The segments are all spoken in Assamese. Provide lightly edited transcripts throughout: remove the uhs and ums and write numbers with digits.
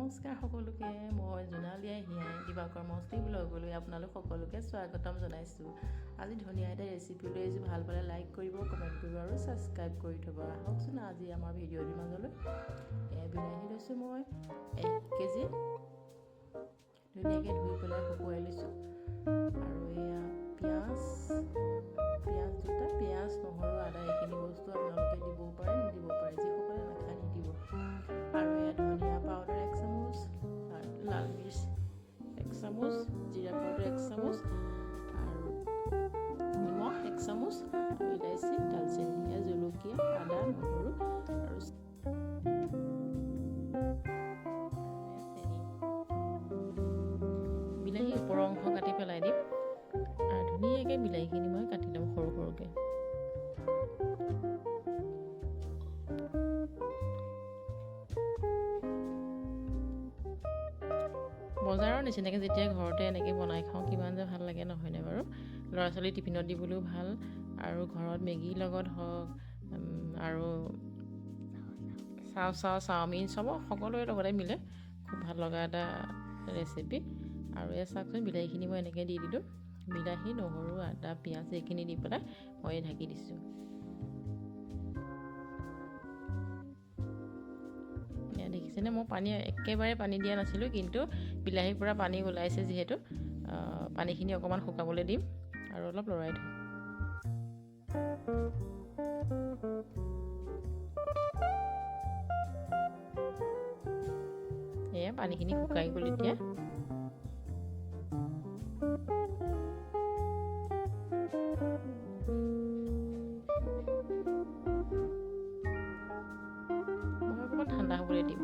নমস্কাৰ সকলোকে মই জোনালীয়া হিয়াই দিবাকৰ মস্তি ব্লগলৈ আপোনালোক সকলোকে স্বাগতম জনাইছোঁ। আজি ধুনীয়া এটা ৰেচিপি লৈ আহিছোঁ। ভাল পালে লাইক কৰিব, কমেণ্ট কৰিব আৰু ছাবস্ক্ৰাইব কৰি থ'ব। আহকচোন আজি আমাৰ ভিডিঅ'টোৰ মাজলৈ। বিলাহী লৈছোঁ মই 1 কেজি, ধুনীয়াকৈ ধুই পেলাই শুকুৱাই লৈছোঁ। আৰু এয়া পিঁয়াজ দুটা, পিঁয়াজ নহৰু আদা এইখিনি বস্তু আপোনালোকে দিবও পাৰে নিদিব পাৰে, যিসকলে নাখায় নিদিব। আৰু এয়া ধনিয়া পাউডাৰ 1 চামুচ, লাল মিৰ্চ 1 চামুচ, জিৰা পাউডাৰ 1 চামুচ আৰু নিমখ 1 চামুচ, ইলাইচি, দালচেনি, জলকীয়া, আদা, নহৰু আৰু বিলাহী ওপৰৰ অংশ কাটি পেলাই দিম। আৰু ধুনীয়াকৈ বিলাহীখিনি মই কাটি ল'ম সৰু সৰুকৈ। বজাৰৰ নিচিনাকৈ যেতিয়া ঘৰতে এনেকৈ বনাই খাওঁ কিমান যে ভাল লাগে নহয়নে বাৰু। ল'ৰা ছোৱালী টিফিনত দিবলৈও ভাল, আৰু ঘৰত মেগীৰ লগত হওক আৰু চাওমিন সকলোৰে লগতে মিলে। খুব ভাল লগা এটা ৰেচিপি। আৰু এই চাওকচোন বিলাহীখিনি মই এনেকৈ দি দিলোঁ। বিলাহী, নহৰু, আদা, পিঁয়াজ এইখিনি দি পেলাই মই ঢাকি দিছোঁ। দেখিছেনে, মই একেবাৰে পানী দিয়া নাছিলোঁ, কিন্তু বিলাহীৰ পৰা পানী ওলাইছে যিহেতু পানীখিনি অকণমান শুকাবলৈ দিম আৰু অলপ লৰাই দিম। এয়া পানীখিনি শুকাই গ'ল। এতিয়া মই অকণমান ঠাণ্ডা হ'বলৈ দিম।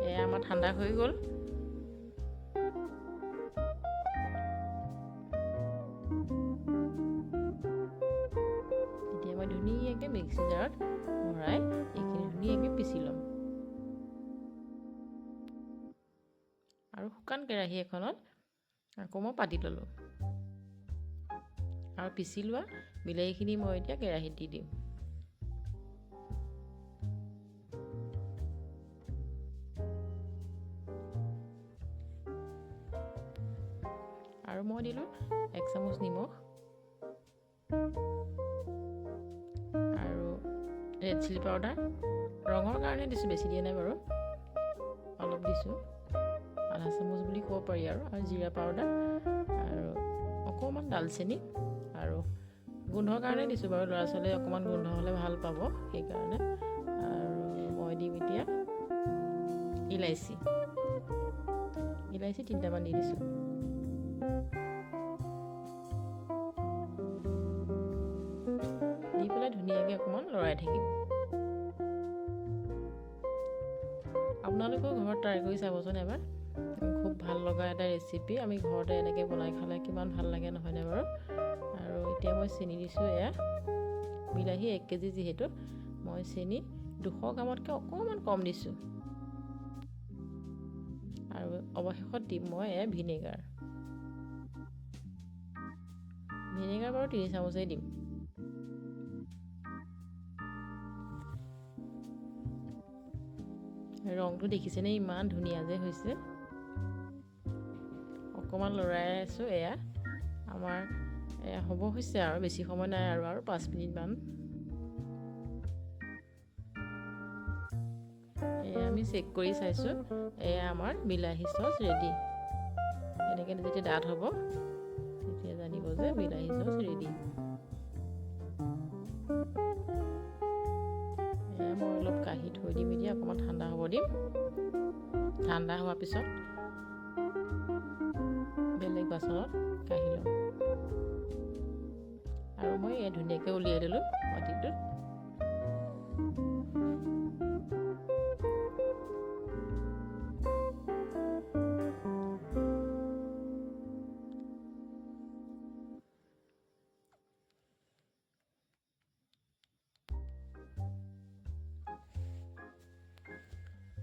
এয়া আমাৰ ঠাণ্ডা হৈ গ'ল। এতিয়া মই ধুনীয়াকৈ মিক্সি জাৰত ভৰাই এইখিনি ধুনীয়াকৈ পিচি ল'ম। আৰু শুকান কেৰাহী এখনত আকৌ মই পাতি ল'লোঁ। আৰু পিচি লোৱা বিলাহীখিনি মই এতিয়া কেৰাহীত দি দিম। আৰু মই দিলোঁ 1 চামুচ নিমখ আৰু ৰেড চিলি পাউডাৰ, ৰঙৰ কাৰণে দিছোঁ, বেছি দিয়া নাই বাৰু, অলপ দিছোঁ, আধা চামুচ বুলি ক'ব পাৰি। আৰু জিৰা পাউডাৰ আৰু অকণমান দালচেনি আৰু গোন্ধৰ কাৰণে দিছোঁ বাৰু, ল'ৰা ছোৱালীয়ে অকণমান গোন্ধ হ'লে ভাল পাব সেইকাৰণে। আৰু মই দিম এতিয়া ইলাইচি 3টামান দি দিছোঁ। দি পেলাই ধুনীয়াকৈ অকণমান লৰাই থাকিম। আপোনালোকেও ঘৰত ট্ৰাই কৰি চাবচোন এবাৰ। খুব ভাল লগা এটা ৰেচিপি। আমি ঘৰতে এনেকৈ বনাই খালে কিমান ভাল লাগে নহয়নে বাৰু। আৰু এতিয়া মই চেনি দিছোঁ। এয়া বিলাহী 1 কেজি যিহেতু মই চেনি 200 গ্ৰামতকৈ অকণমান কম দিছোঁ। আৰু অৱশেষত দিম মই ভিনেগাৰ বাৰু 3 চামুচেই দিম। ৰংটো দেখিছেনে ইমান ধুনীয়া যে হৈছে। অকণমান লৰাই আছোঁ। এয়া আমাৰ হ'ব হৈছে আৰু বেছি সময় নাই, আৰু 5 মিনিটমান। এয়া আমি চেক কৰি চাইছোঁ। এয়া আমাৰ বিলাহী চচ ৰেডি। এনেকৈ যেতিয়া ডাঠ হ'ব তেতিয়া জানিব যে বিলাহী চচ ৰেডি। মই অলপ কাঢ়ি থৈ দিম এতিয়া, অকণমান ঠাণ্ডা হ'ব দিম। ঠাণ্ডা হোৱাৰ পিছত বেলেগ বাচনত কাঢ়ি ল'ম। আৰু মই ধুনীয়াকৈ উলিয়াই দিলোঁ বাতিটোত।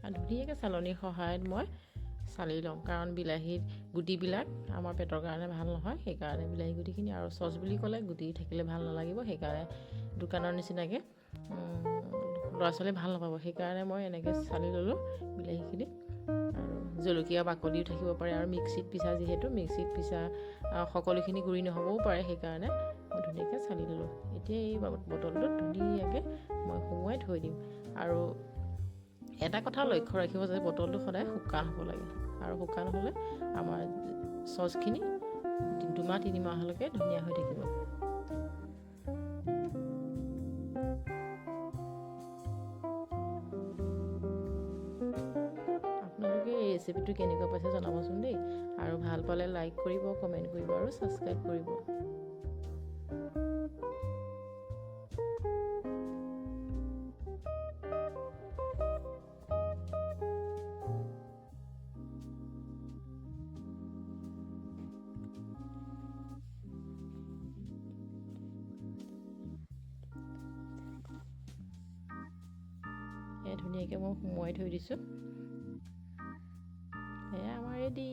আৰু ধুনীয়াকৈ চালনীৰ সহায়ত মই চালি লওঁ, কাৰণ বিলাহীৰ গুটিবিলাক আমাৰ পেটৰ কাৰণে ভাল নহয়, সেইকাৰণে বিলাহী গুটিখিনি। আৰু চচ বুলি ক'লে গুটি থাকিলে ভাল নালাগিব, সেইকাৰণে দোকানৰ নিচিনাকৈ ল'ৰা ছোৱালীয়ে ভাল নাপাব, সেইকাৰণে মই এনেকৈ চালি ল'লোঁ বিলাহীখিনি। আৰু জলকীয়া বাকলিও থাকিব পাৰে, আৰু মিক্সিত পিছা যিহেতু, মিক্সিত পিছা সকলোখিনি গুড়ি নহ'বও পাৰে, সেইকাৰণে মই ধুনীয়াকৈ চালি ল'লোঁ। এতিয়া এই বটলটোত ধুনীয়াকৈ মই সুমুৱাই থৈ দিম। আৰু এটা কথা লক্ষ্য ৰাখিব যে বটলটো সদায় শুকান হ'ব লাগে, আৰু শুকান হ'লে আমাৰ চচখিনি 2-3 মাহলৈকে ধুনীয়া হৈ থাকিব। আপোনালোকে এই ৰেচিপিটো কেনেকুৱা পাইছে জনাবচোন দেই, আৰু ভাল পালে লাইক কৰিব, কমেণ্ট কৰিব আৰু ছাবস্ক্ৰাইব কৰিব। ধুনীয়াকৈ মই সুমুৱাই থৈ দিছোঁ। এয়া আমাৰ ৰেডি।